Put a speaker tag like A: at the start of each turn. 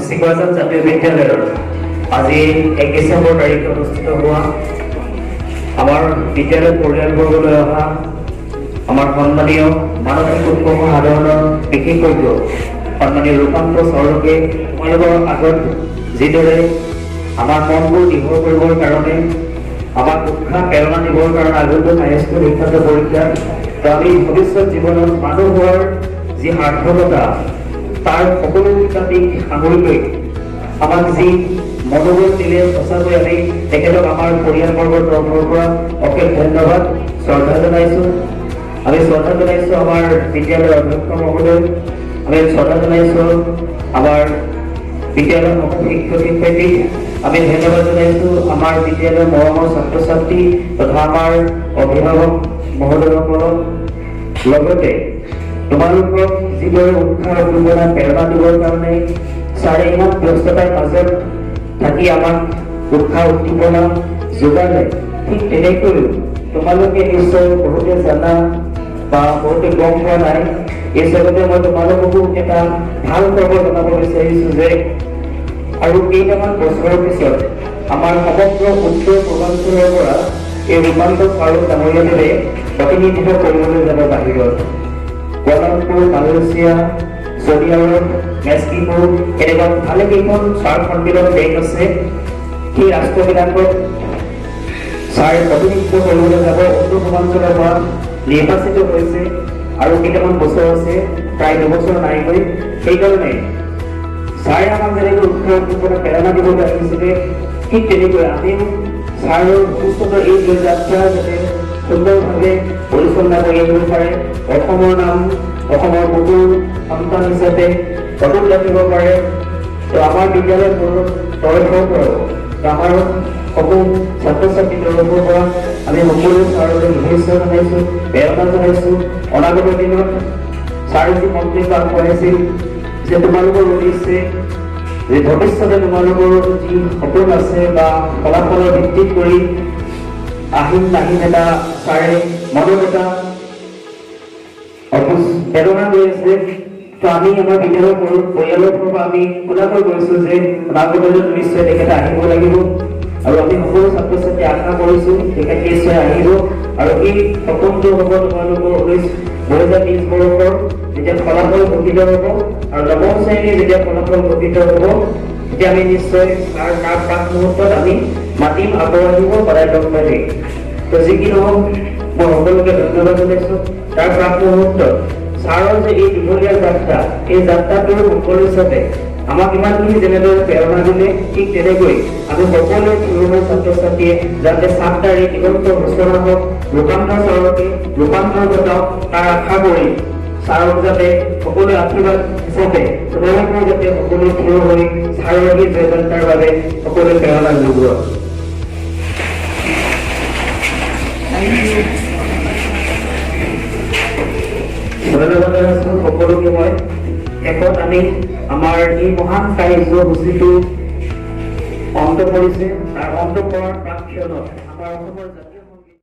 A: চিকৰাজান জাতীয় বিদ্যালয়ৰ আজি 1 ডিচেম্বৰ তাৰিখে অনুষ্ঠিত হোৱা আমাৰ বিদ্যালয় পৰিয়ালবৰ্গলৈ অহা আমাৰ সন্মানীয় মানসিক উৎকৰ্ষ সাধনৰ বিশেষজ্ঞ সন্মানীয় ৰূপান্ত স্বৰূপে তোমালোকৰ আগত যিদৰে আমাৰ মনবোৰ দীঘল কৰিবৰ কাৰণে আমাক উৎসাহ প্ৰেৰণা দিবৰ কাৰণে আগত হাইস্কুল শিক্ষান্ত পৰীক্ষা তো আমি ভৱিষ্যত জীৱনত মানুহ হোৱাৰ যি সাৰ্থকতা তাৰ সকলোটা দিশ সাঙুৰি লৈ আমাক যি মনোবল দিলে সঁচাকৈ আমি তেখেতক আমাৰ পৰিয়ালবৰ্গৰ তৰফৰ পৰা অশেষ ধন্যবাদ শ্ৰদ্ধা জনাইছোঁ। আমি শ্ৰদ্ধা জনাইছোঁ আমাৰ বিদ্যালয়ৰ অধ্যক্ষ মহোদয়, আমি শ্ৰদ্ধা জনাইছোঁ আমাৰ বিদ্যালয়ৰ সকলো শিক্ষক শিক্ষয়িত্ৰী, আমি ধন্যবাদ জনাইছোঁ আমাৰ বিদ্যালয়ৰ মৰমৰ ছাত্ৰ ছাত্ৰী তথা আমাৰ অভিভাৱক মহোদয়সকলক। লগতে তোমালোকক যিদৰে উৎসাহ উদ্দীপনা প্ৰেৰণা দিবৰ কাৰণে ছাৰে ইমান ব্যস্ততাৰ মাজত থাকি আমাক উৎসাহ উদ্দীপনা যোগালে, ঠিক তেনেকৈ তোমালোকে নিশ্চয় বহুতে জানা বা বহুতে গম পোৱা নাই। এই জগতে মই তোমালোককো এটা ভাল খবৰ জনাব বিচাৰিছোঁ যে আৰু কেইটামান বছৰৰ পিছত আমাৰ সমগ্ৰ উত্তৰ পূৰ্বাঞ্চলৰ পৰা এই ৰূপান্ত স্বৰূপ ডাঙৰীয়াদেৱে প্ৰতিনিধিত্ব কৰিবলৈ যাব বাহিৰত। কুৱালালামপুৰ, মালয়েছিয়া, ছৌদি আৰৱ, মেক্সিকো এনেকুৱা ভালেকেইখন ছাৰ সন্মিলন দেশ আছে। সেই ৰাষ্ট্ৰবিলাকত ছাৰ প্ৰতিনিধিত্ব কৰিবলৈ যাব। উত্তৰ পূৰ্বাঞ্চলৰ পৰা নিৰ্বাচিত হৈছে আৰু কেইটামান বছৰ আছে, প্ৰায় 2 বছৰ নাইকৈ। সেইকাৰণে ছাৰে আমাক যেনেকৈ উৎসাহ উদ্দীপনা প্ৰেৰণা দিবলৈ আহিছিলে, ঠিক তেনেকৈ আমিও ছাৰৰ ভৱিষ্যতৰ এই যাত্ৰা যাতে সুন্দৰভাৱে পৰিচালনা কৰি আহিব পাৰে, অসমৰ নাম অসমৰ বহু সন্তান হিচাপে অটুট ৰাখিব পাৰে। তো আমাৰ বিদ্যালয়ৰ তৰফৰ পৰাও আমাৰ সকলো ছাত্ৰ ছাত্ৰীৰ তৰফৰ পৰা আমি সকলো ছাৰলৈ শুভেচ্ছা জনাইছোঁ, প্ৰেৰণা জনাইছোঁ। অনাগত দিনত ছাৰে যি মন্তব্য আগবঢ়াইছিল যে তোমালোকৰ উদ্দেশ্যে যে ভৱিষ্যতে তোমালোকৰ যি সপোন আছে বা ফলাফলৰ ভিত্তিত কৰি আহিম নাহিম এটা ছাৰে মনত এটা প্ৰেৰণা লৈ আছে। তো আমি আমাৰ বিদ্যালয়ৰ পৰিয়ালৰ পৰা আমি খোলাকৈ কৈছোঁ যে অনাগত দিনত নিশ্চয় তেখেতে আহিব লাগিব আৰু আমি সকলো ছাত্ৰ ছাত্ৰী আশা কৰিছোঁ তেখেত নিশ্চয় আহিব আৰু এই সপোনটো হ'ব তোমালোকৰ 2020 বৰ্ষৰ যেতিয়া ফলাফল ঘোষিত হ'ব আৰু 9ম শ্ৰেণীৰ যেতিয়া ফলাফল ঘোষিত হ'ব তেতিয়া আমি নিশ্চয় তাৰ প্ৰাক মুহূৰ্তত আমি মাতিম, আকৌ আহিব, সদায় লগ পাই। তো যি কি নহওক মই সকলোকে ধন্যবাদ জনাইছোঁ। তাৰ প্ৰাক মুহূৰ্তত ছাৰৰ যে এই দীঘলীয়া যাত্ৰা, এই যাত্ৰাটোৰ সফল হিচাপে আমাক ইমানখিনি যেনেদৰে প্ৰেৰণা দিলে, ঠিক তেনেকৈ আমি সকলোৱে থিয় ছাত্ৰ ছাত্ৰীয়ে যাতে 7 তাৰিখ দিগন্ত ঘোষণা হওক, ৰূপান্ত স্বৰূপে ৰূপান্তৰ ঘটাওক, তাৰ আশা কৰি ছাৰক যাতে সকলোৱে আশীৰ্বাদ হিচাপে তোমালোকৰ যাতে সকলোৱে থিয় হৈ ছাৰৰ এই জয়যাত্ৰাৰ বাবে সকলোৱে প্ৰেৰণা যোগোৱা। ধন্যবাদ জনাইছোঁ সকলোকে। মই শেষত আমি আমাৰ এই মহান কাৰ্যসূচীটো অন্ত পৰিছে, তাৰ অন্ত পৰাৰ প্ৰাক ক্ষণত আমাৰ অসমৰ